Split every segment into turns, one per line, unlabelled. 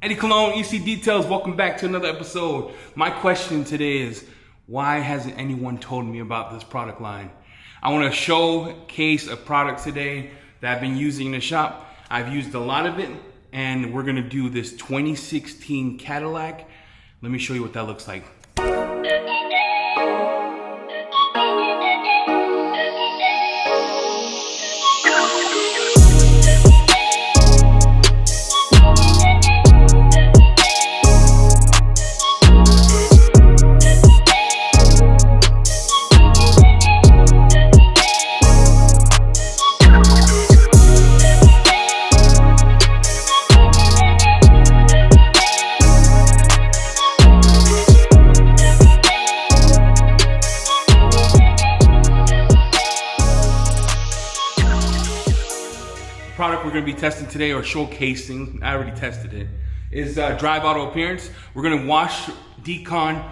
Eddie Cologne, EC Details, welcome back to another episode. My question today is, why hasn't anyone told me about this product line? I want to showcase a product today that I've been using in the shop. I've used a lot of it, and we're gonna do this 2016 Cadillac. Let me show you what that looks like. Product we're going to be testing today, or showcasing, I already tested it, is Drive Auto Appearance. We're going to wash, decon,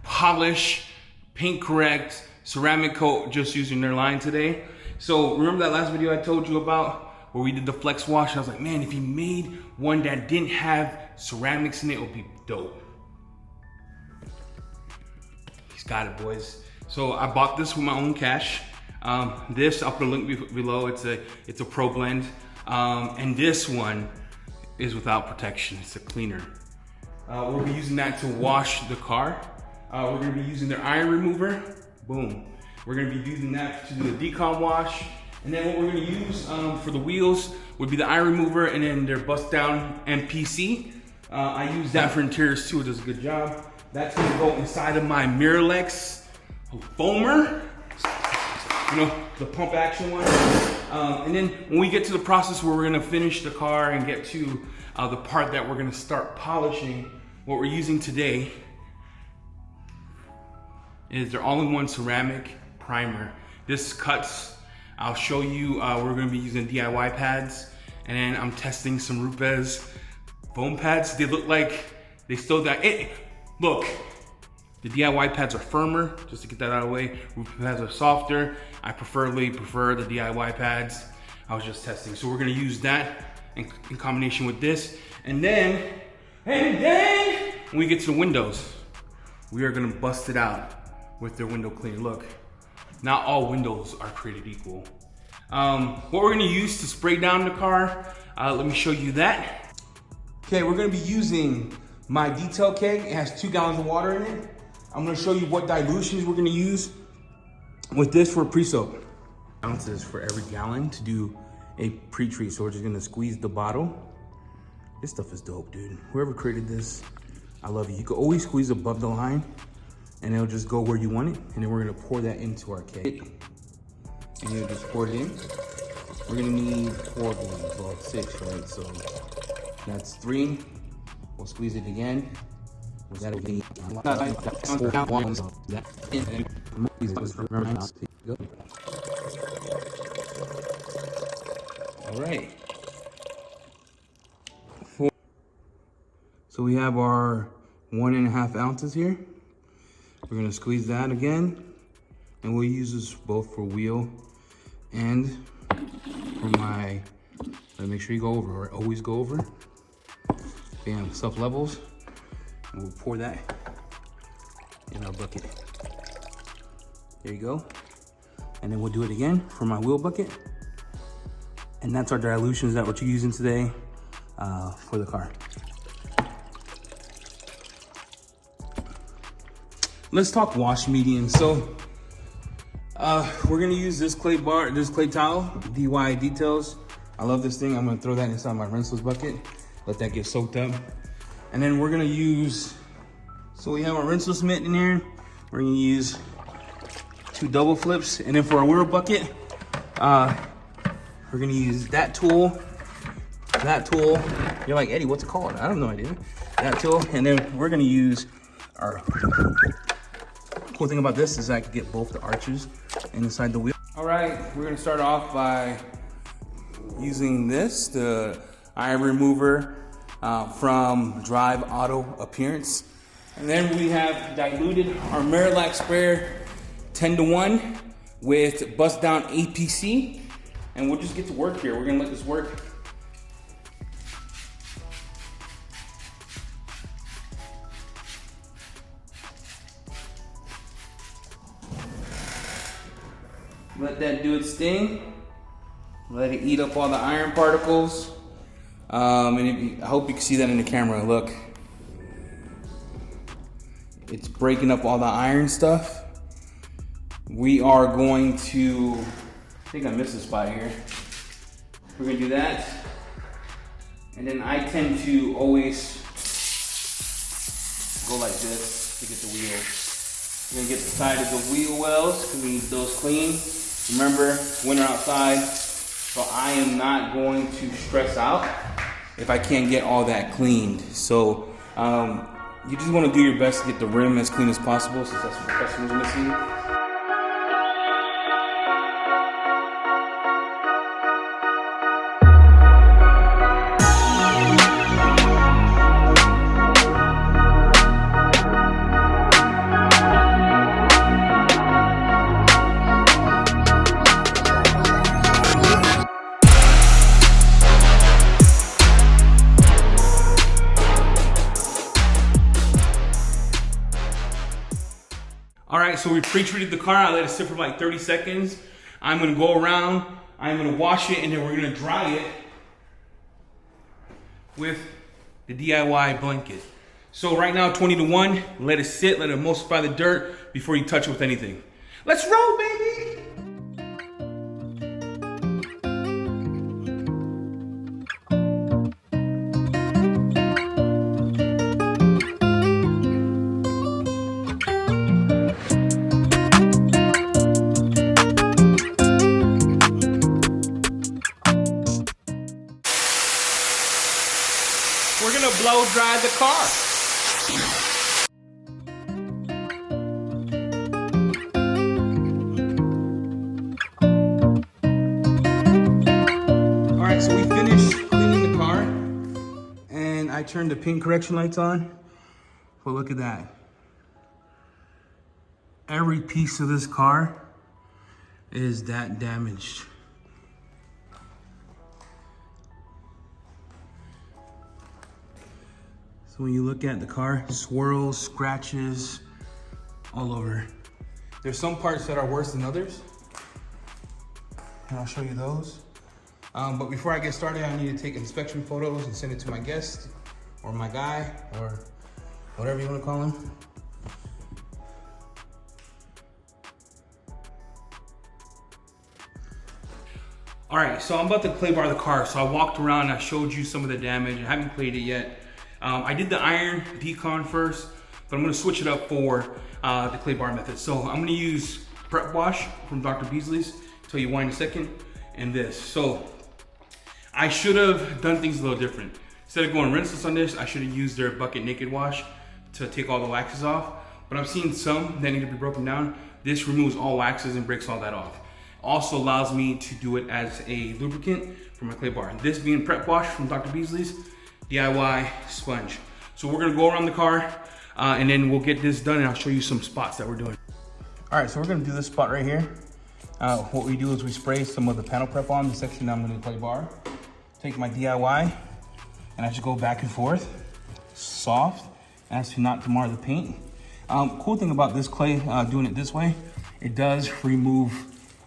polish, paint correct, ceramic coat, just using their line today. So remember that last video I told you about where we did the flex wash? I was like, man, if you made one that didn't have ceramics in it, it would be dope. He's got it, boys. So I bought this with my own cash. This, I'll put a link below. It's a ProBlend. And this one is without protection. It's a cleaner. We'll be using that to wash the car. We're gonna be using their iron remover. Boom. We're gonna be using that to do the decon wash. And then what we're gonna use for the wheels would be the iron remover and then their Down MPC. I use that for interiors too. It does a good job. That's gonna go inside of my Mirrorlex foamer. You know, the pump action one. And then when we get to the process where we're gonna finish the car and get to the part that we're gonna start polishing, what we're using today is their all-in-one ceramic primer. This cuts, I'll show you, we're gonna be using DIY pads, and then I'm testing some Rupes foam pads. They look like they still got it. Look. The DIY pads are firmer, just to get that out of the way. Rupes pads are softer. I prefer the DIY pads. I was just testing. So we're gonna use that in combination with this. And then, when we get to the windows, we are gonna bust it out with their window cleaner. Look, not all windows are created equal. What we're gonna use to spray down the car, let me show you that. Okay, we're gonna be using my detail keg. It has 2 gallons of water in it. I'm gonna show you what dilutions we're gonna use with this for pre-soak. Ounces for every gallon to do a pre-treat. So we're just gonna squeeze the bottle. This stuff is dope, dude. Whoever created this, I love it. You can always squeeze above the line and it'll just go where you want it. And then we're gonna pour that into our keg. And you'll just pour it in. We're gonna need 4 gallons, well 6, right? So that's 3. We'll squeeze it again. That'll be all right. So we have our 1.5 ounces here. We're gonna squeeze that again, and we'll use this both for wheel and for my. Make sure you go over, right? Always go over. Bam, stuff levels. And we'll pour that in our bucket. There you go. And then we'll do it again for my wheel bucket. And that's our dilutions that we're using today for the car. Let's talk wash medium. So we're gonna use this clay towel, DIY Details. I love this thing. I'm gonna throw that inside my rinseless bucket. Let that get soaked up. And then we're gonna use, so we have our rinseless mitt in here. We're gonna use 2 double flips. And then for our wheel bucket, we're gonna use that tool. You're like, Eddie, what's it called? I have no idea. That tool. And then we're gonna use our, cool thing about this is I can get both the arches inside the wheel. All right, we're gonna start off by using this, the iron remover from Drive Auto Appearance. And then we have diluted our Mirrorlex sprayer 10-to-1 with Down MPC. And we'll just get to work here. We're gonna let this work. Let that do its thing. Let it eat up all the iron particles. I hope you can see that in the camera. Look, it's breaking up all the iron stuff. We are going to, I think I missed a spot here. We're gonna do that. And then I tend to always go like this to get the wheels. We're gonna get the side of the wheel wells because we need those clean. Remember, it's winter outside, so I am not going to stress out if I can't get all that cleaned. So you just want to do your best to get the rim as clean as possible, since that's what the customer's gonna see. All right, so we pre-treated the car. I let it sit for like 30 seconds. I'm gonna go around, I'm gonna wash it, and then we're gonna dry it with the DIY blanket. So right now, 20 to 1, let it sit, let it emulsify the dirt before you touch it with anything. Let's roll, baby! We're gonna blow dry the car. All right, so we finished cleaning the car and I turned the paint correction lights on. Well, look at that. Every piece of this car is that damaged. So when you look at the car, swirls, scratches, all over. There's some parts that are worse than others, and I'll show you those. But before I get started, I need to take inspection photos and send it to my guest, or my guy, or whatever you want to call him. All right, so I'm about to clay bar the car. So I walked around and I showed you some of the damage. I haven't clayed it yet. I did the iron decon first, but I'm gonna switch it up for the clay bar method. So I'm gonna use prep wash from Dr. Beasley's, tell you why in a second, and this. So I should have done things a little different. Instead of going rinseless on this, I should have used their bucket naked wash to take all the waxes off. But I've seen some that need to be broken down. This removes all waxes and breaks all that off. Also allows me to do it as a lubricant for my clay bar. This being prep wash from Dr. Beasley's DIY sponge. So we're gonna go around the car and then we'll get this done and I'll show you some spots that we're doing. All right, so we're gonna do this spot right here. What we do is we spray some of the panel prep on the section that I'm gonna clay bar. Take my DIY and I just go back and forth, soft, as to not to mar the paint. Cool thing about this clay, doing it this way, it does remove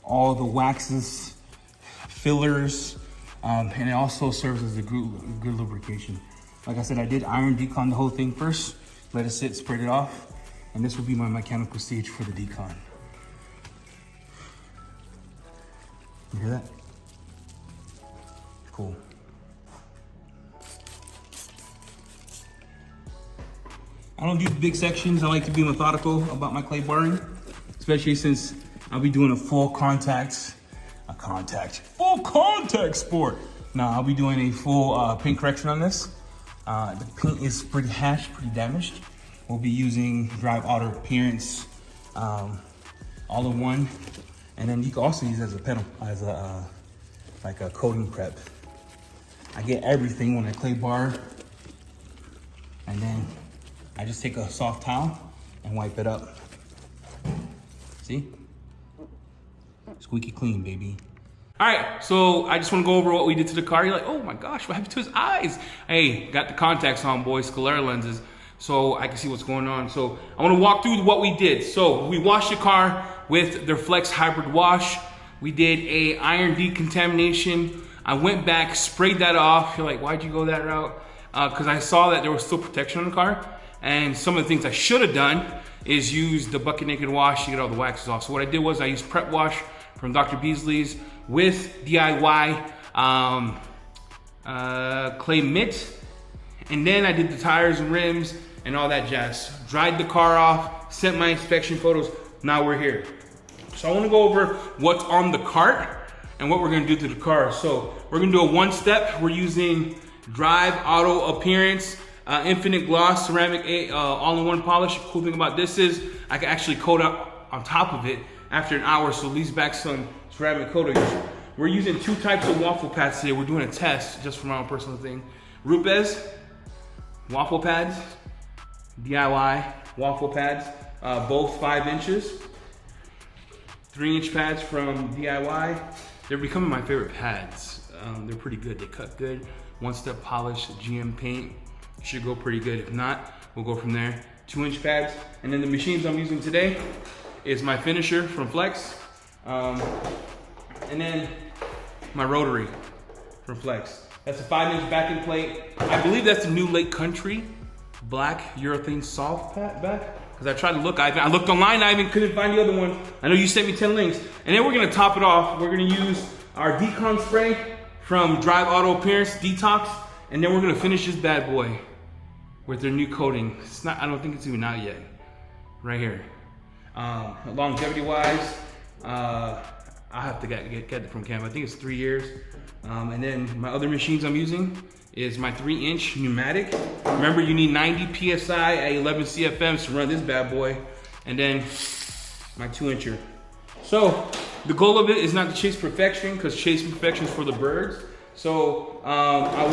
all the waxes, fillers, and it also serves as a good lubrication. Like I said, I did iron decon the whole thing first, let it sit, sprayed it off, and this will be my mechanical stage for the decon. You hear that? Cool. I don't do big sections. I like to be methodical about my clay barring, especially since I'll be doing a full contact sport. Now I'll be doing a full paint correction on this. The paint is pretty hashed, pretty damaged. We'll be using Drive Outer Appearance all in one, and then you can also use it as a pedal, as a like a coating prep. I get everything when I clay bar, and then I just take a soft towel and wipe it up. See? Squeaky clean, baby. All right, so I just want to go over what we did to the car. You're like, oh my gosh, what happened to his eyes? Hey, got the contacts on, boys, sclera lenses, so I can see what's going on. So I want to walk through what we did. So we washed the car with their Flex Hybrid Wash. We did a iron decontamination. I went back, sprayed that off. You're like, why'd you go that route? Because I saw that there was still protection on the car. And some of the things I should have done is use the bucket naked wash to get all the waxes off. So what I did was I used prep wash from Dr. Beasley's with DIY clay Mitt. And then I did the tires and rims and all that jazz. Dried the car off, sent my inspection photos. Now we're here. So I want to go over what's on the cart and what we're going to do to the car. So we're going to do a one step. We're using Drive Auto Appearance Infinite Gloss Ceramic all-in-one polish. Cool thing about this is I can actually coat up on top of it after an hour, so it leaves back some ceramic coatings. We're using two types of waffle pads today. We're doing a test just for my own personal thing. Rupes waffle pads, DIY waffle pads, both 5 inches. 3-inch pads from DIY. They're becoming my favorite pads. They're pretty good. They cut good. One-step polish, GM paint. Should go pretty good. If not, we'll go from there. 2-inch pads. And then the machines I'm using today is my finisher from Flex. And then my Rotary from Flex. That's a 5-inch backing plate. I believe that's the new Lake Country black urethane soft back. Because I tried to look, I looked online, I even couldn't find the other one. I know you sent me 10 links. And then we're gonna top it off. We're gonna use our decon spray from Drive Auto Appearance, DETOX. And then we're gonna finish this bad boy with their new coating. It's not, I don't think it's even out yet. Right here. Longevity wise, I have to get it from Cam. I think it's 3 years. And then my other machines I'm using is my 3-inch pneumatic. Remember, you need 90 PSI at 11 CFMs to run this bad boy. And then my 2-incher. So the goal of it is not to chase perfection, because chasing perfection is for the birds. So I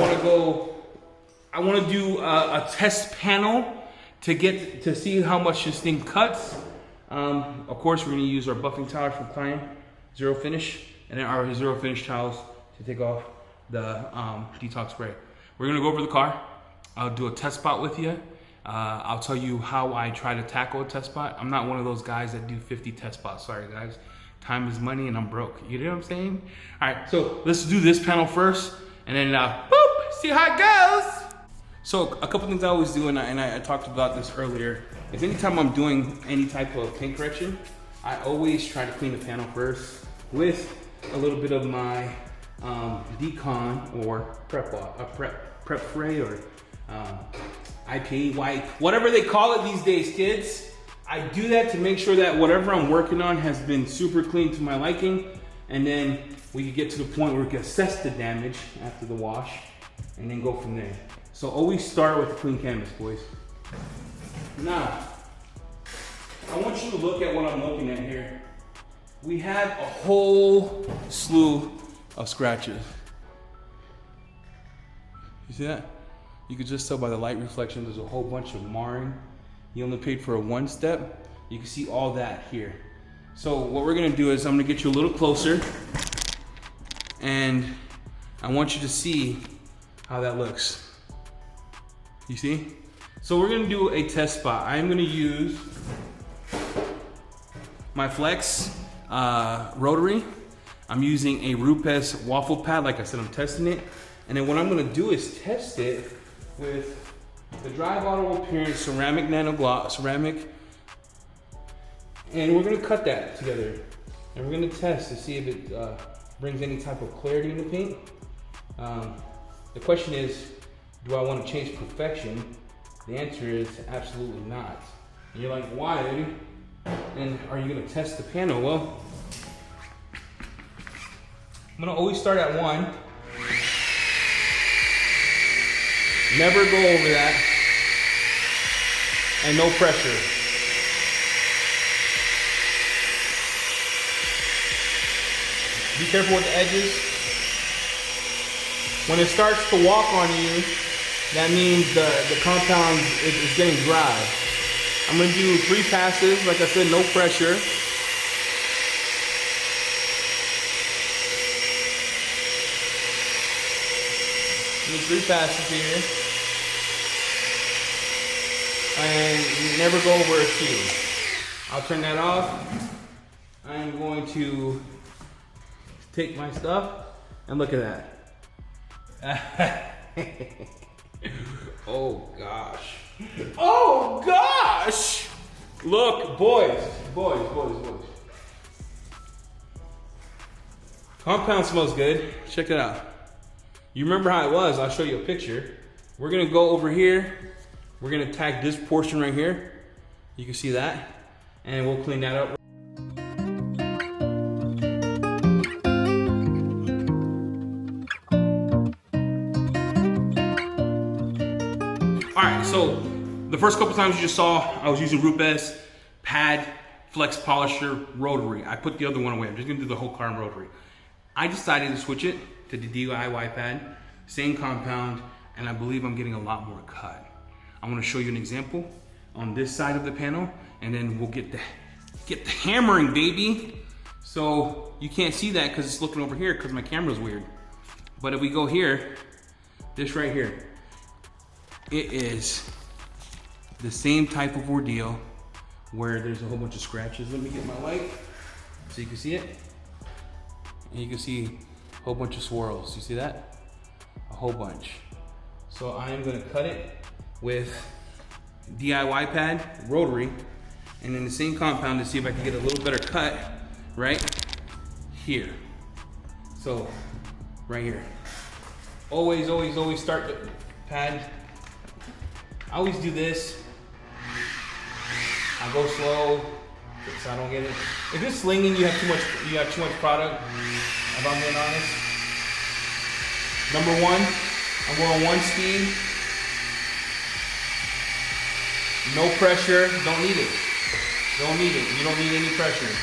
want to do a test panel to see how much this thing cuts. Of course, we're going to use our buffing towels from Klein Zero Finish, and then our Zero Finish towels to take off the DETOX spray. We're gonna go over the car. I'll do a test spot with you. I'll tell you how I try to tackle a test spot. I'm not one of those guys that do 50 test spots. Sorry guys, time is money and I'm broke. You know what I'm saying? All right, so let's do this panel first, and then boop, see how it goes. So a couple things I always do, and I talked about this earlier, is anytime I'm doing any type of paint correction, I always try to clean the panel first with a little bit of my decon or prep spray or IPA white, whatever they call it these days, kids. I do that to make sure that whatever I'm working on has been super clean to my liking, and then we can get to the point where we can assess the damage after the wash and then go from there. So always start with a clean canvas, boys. Now, I want you to look at what I'm looking at here. We have a whole slew of scratches. You see that? You could just tell by the light reflection there's a whole bunch of marring. You only paid for a 1 step. You can see all that here. So what we're gonna do is I'm gonna get you a little closer, and I want you to see how that looks. You see? So we're gonna do a test spot. I'm gonna use my Flex Rotary. I'm using a Rupes Waffle Pad. Like I said, I'm testing it. And then what I'm gonna do is test it with the Drive Auto Appearance Ceramic Nano Gloss, ceramic. And we're gonna cut that together. And we're gonna test to see if it brings any type of clarity in the paint. The question is, do I wanna chase perfection? The answer is absolutely not. And you're like, why, baby? And are you gonna test the panel? Well, I'm gonna always start at 1. Never go over that. And no pressure. Be careful with the edges. When it starts to walk on you, that means the compound is getting dry. I'm gonna do 3 passes, like I said, no pressure. Do 3 passes here. And never go over a 2. I'll turn that off. I'm going to take my stuff and look at that. Oh gosh. Oh gosh! Look, boys. Compound smells good. Check it out. You remember how it was? I'll show you a picture. We're gonna go over here. We're gonna tag this portion right here. You can see that. And we'll clean that up. All right, so the first couple times you just saw, I was using Rupes, Pad, Flex Polisher, Rotary. I put the other one away. I'm just gonna do the whole car in Rotary. I decided to switch it to the DIY pad, same compound, and I believe I'm getting a lot more cut. I'm gonna show you an example on this side of the panel, and then we'll get the hammering, baby. So you can't see that because it's looking over here because my camera's weird. But if we go here, this right here, it is the same type of ordeal where there's a whole bunch of scratches. Let me get my light so you can see it. And you can see a whole bunch of swirls. You see that? A whole bunch. So I am gonna cut it with DIY pad, Rotary, and then the same compound to see if I can get a little better cut right here. So right here. Always start the pad. I always do this. I go slow so I don't get it. If it's slinging, you have too much product, if I'm being honest. Number one, I'm going 1 speed. No pressure, don't need it. Don't need it, you don't need any pressure.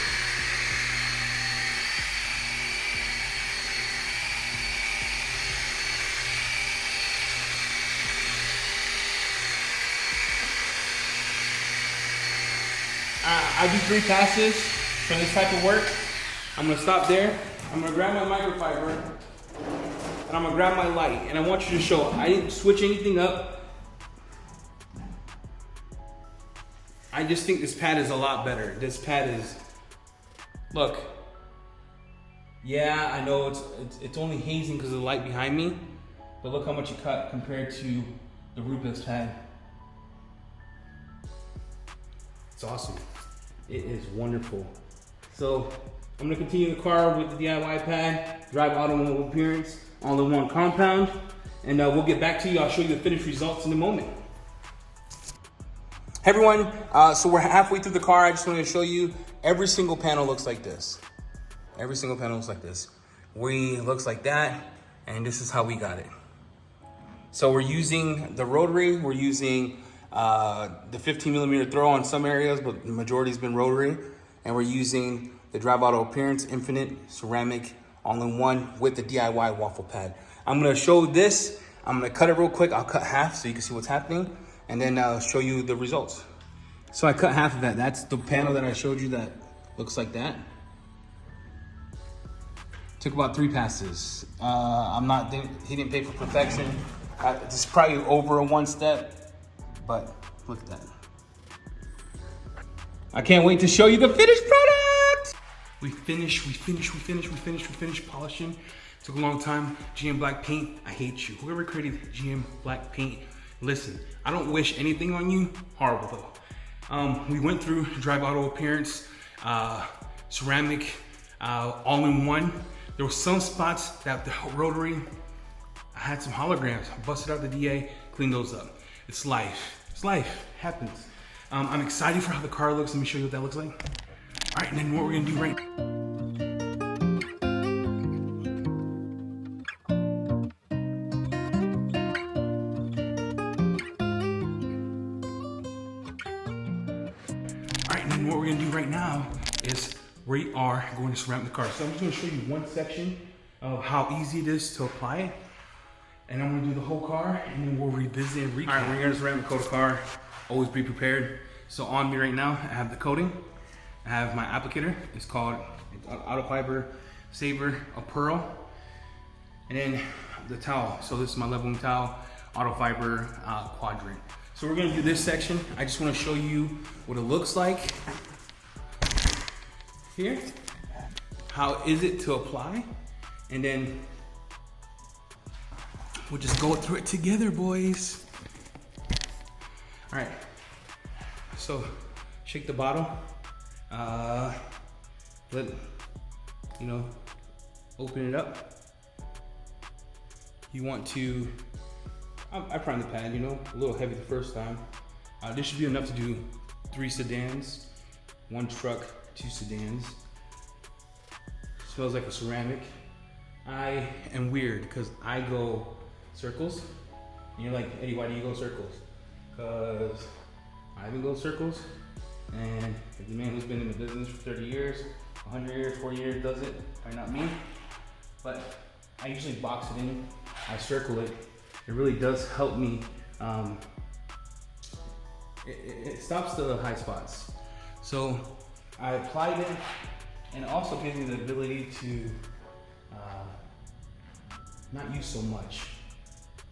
I do 3 passes for this type of work. I'm gonna stop there. I'm gonna grab my microfiber and I'm gonna grab my light. And I want you to show, I didn't switch anything up. I just think this pad is a lot better. This pad is, look. Yeah, I know it's only hazing because of the light behind me, but look how much you cut compared to the Rupes pad. It's awesome. It is wonderful. So I'm gonna continue the car with the DIY pad, drive automobile appearance, all in one compound, and we'll get back to you. I'll show you the finished results in a moment. Hey everyone, so we're halfway through the car. I just wanted to show you every single panel looks like this. Every single panel looks like this. Looks like that, and this is how we got it. So we're using the Rotary, we're using the 15mm throw on some areas, but the majority has been Rotary. And we're using the Drive Auto Appearance Infinite Ceramic all-in-one with the DIY waffle pad. I'm gonna show this. I'm gonna cut it real quick. I'll cut half so you can see what's happening, and then I'll show you the results. So I cut half of that. That's the panel that I showed you that looks like that. Took about 3 passes. He didn't pay for perfection. This is probably over a 1 step. But look at that. I can't wait to show you the finished product. We finished polishing. Took a long time. GM Black Paint, I hate you. Whoever created GM Black Paint, listen, I don't wish anything on you. Horrible though. We went through Drive Auto Appearance, ceramic, all in one. There were some spots that the Rotary, I had some holograms. I busted out the DA, cleaned those up. It's life. It's life, happens. I'm excited for how the car looks. Let me show you what that looks like. All right, and then what we're gonna do right now is we are going to ceramic the car. So I'm just gonna show you one section of how easy it is to apply it. And I'm gonna do the whole car, and then we'll revisit and recap. All right, we're gonna ceramic coat the car. Always be prepared. So on me right now, I have the coating. I have my applicator. It's called Auto Fiber Saver, a pearl. And then the towel. So this is my leveling towel, Auto Fiber Quadrant. So we're gonna do this section. I just wanna show you what it looks like here. how is it to apply, and then we'll just go through it together, boys. All right, so shake the bottle. Open it up. You want to, I primed the pad, a little heavy the first time. This should be enough to do 3 sedans, 1 truck, 2 sedans. Smells like a ceramic. I am weird because I go circles. And you're like, Eddie, why do you go circles? Because I even go circles. And if the man who's been in the business for 30 years, 100 years, 40 years does it, probably not me. But I usually box it in, I circle it. It really does help me. It stops the high spots. So I applied it, and it also gives me the ability to not use so much.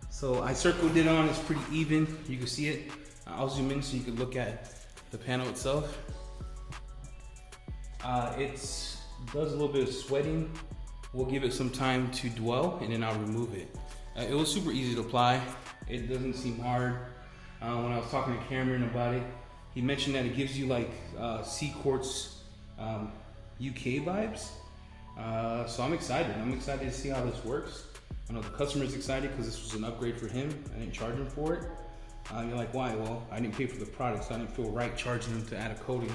So I circled it on, it's pretty even. You can see it. I'll zoom in so you can look at the panel itself. It does a little bit of sweating. We'll give it some time to dwell, and then I'll remove it. It was super easy to apply. It doesn't seem hard. When I was talking to Cameron about it, he mentioned that it gives you like sea quartz UK vibes. So I'm excited. I'm excited to see how this works. I know the customer's excited because this was an upgrade for him. I didn't charge him for it. You're like, why? Well, I didn't pay for the product, so I didn't feel right charging him to add a coating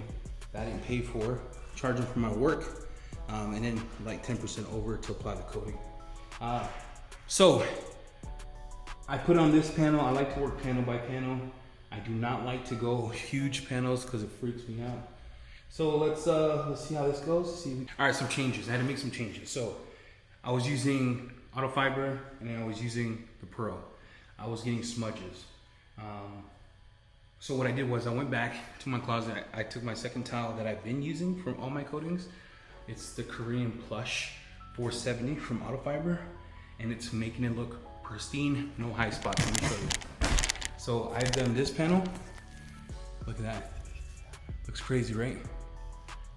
that I didn't pay for. Charge him for my work, and then like 10% over to apply the coating. So I put on this panel. I like to work panel by panel. I do not like to go huge panels because it freaks me out. So let's see how this goes. All right, some changes. I had to make some changes. So I was using auto fiber, and then I was using the Pro. I was getting smudges. So what I did was I went back to my closet. I took my second towel that I've been using from all my coatings. It's the Korean Plush 470 from auto fiber, and it's making it look pristine, no high spots. Let me show you. So I've done this panel. Look at that. Looks crazy, right?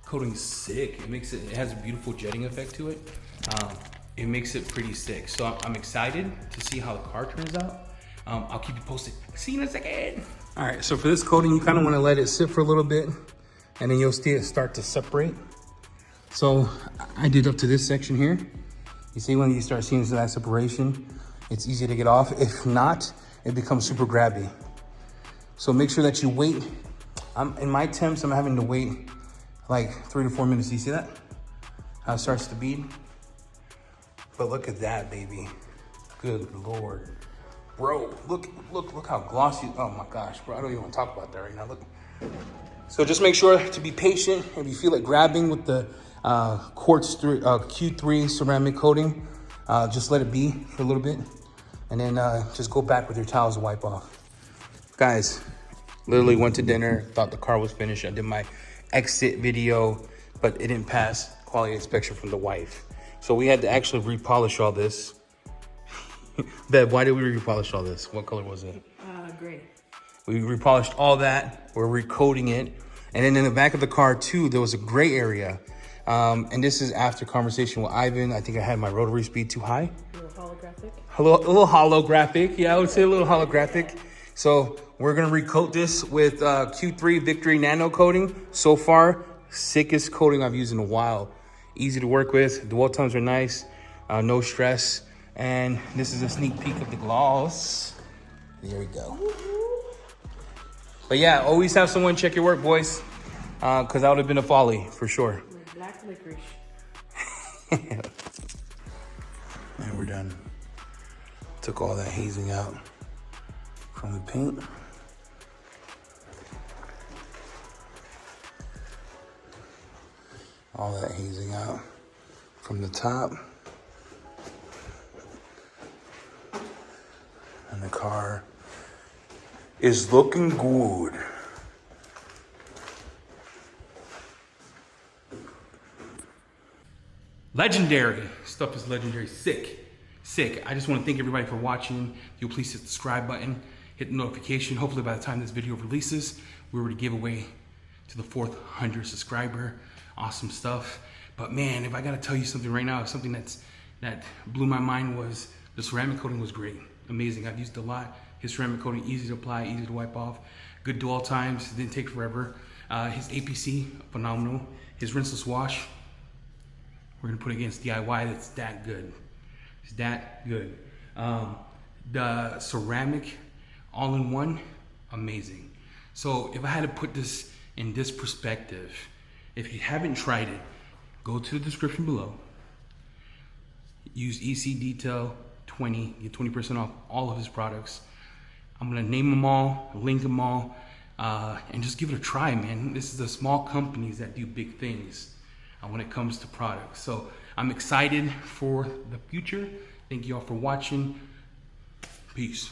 Coating's sick. It has a beautiful jetting effect to it. It makes it pretty sick. So I'm excited to see how the car turns out. I'll keep you posted. See you in a second. All right, so for this coating, you kind of want to let it sit for a little bit, and then you'll see it start to separate. So I did up to this section here. You see when you start seeing that separation, it's easy to get off. If not, it becomes super grabby. So make sure that you wait. In my temps, I'm having to wait like 3 to 4 minutes. Do you see that? How it starts to bead? But look at that, baby. Good Lord. Bro, look how glossy. Oh my gosh, bro, I don't even want to talk about that right now. Look. So just make sure to be patient. If you feel it grabbing with the quartz Q3 ceramic coating, just let it be for a little bit. And then just go back with your towels to wipe off. Guys, literally went to dinner, thought the car was finished. I did my exit video, but it didn't pass quality inspection from the wife. So we had to actually repolish all this. Babe, why did we repolish all this? What color was it?
Gray.
We repolished all that. We're recoating it. And then in the back of the car too, there was a gray area. And this is after conversation with Ivan. I think I had my rotary speed too high.
A little holographic.
A little holographic. Yeah, I would say a little holographic. So we're gonna recoat this with Q3 Victory Nano coating. So far, sickest coating I've used in a while. Easy to work with. Dwell times are nice. No stress. And this is a sneak peek of the gloss. There we go. But yeah, always have someone check your work, boys. Because that would have been a folly, for sure.
Black licorice.
And we're done. Took all that hazing out from the paint. All that hazing out from the top. And the car is looking good. Legendary. Stuff is legendary. Sick. I just want to thank everybody for watching. If you'll please hit the subscribe button, hit the notification. Hopefully by the time this video releases, we're ready to give away to the 400th subscriber. Awesome stuff. But man, if I gotta tell you something right now, something that blew my mind was the ceramic coating was great, amazing. I've used a lot. His ceramic coating, easy to apply, easy to wipe off, good dwell times, didn't take forever. His APC, phenomenal. His rinseless wash, we're gonna put against DIY, that's that good. It's that good. The ceramic all-in-one, amazing. So if I had to put this in this perspective, if you haven't tried it, go to the description below. Use EC Detail 20, get 20% off all of his products. I'm gonna name them all, link them all, and just give it a try, man. This is the small companies that do big things when it comes to products. So I'm excited for the future. Thank you all for watching. Peace.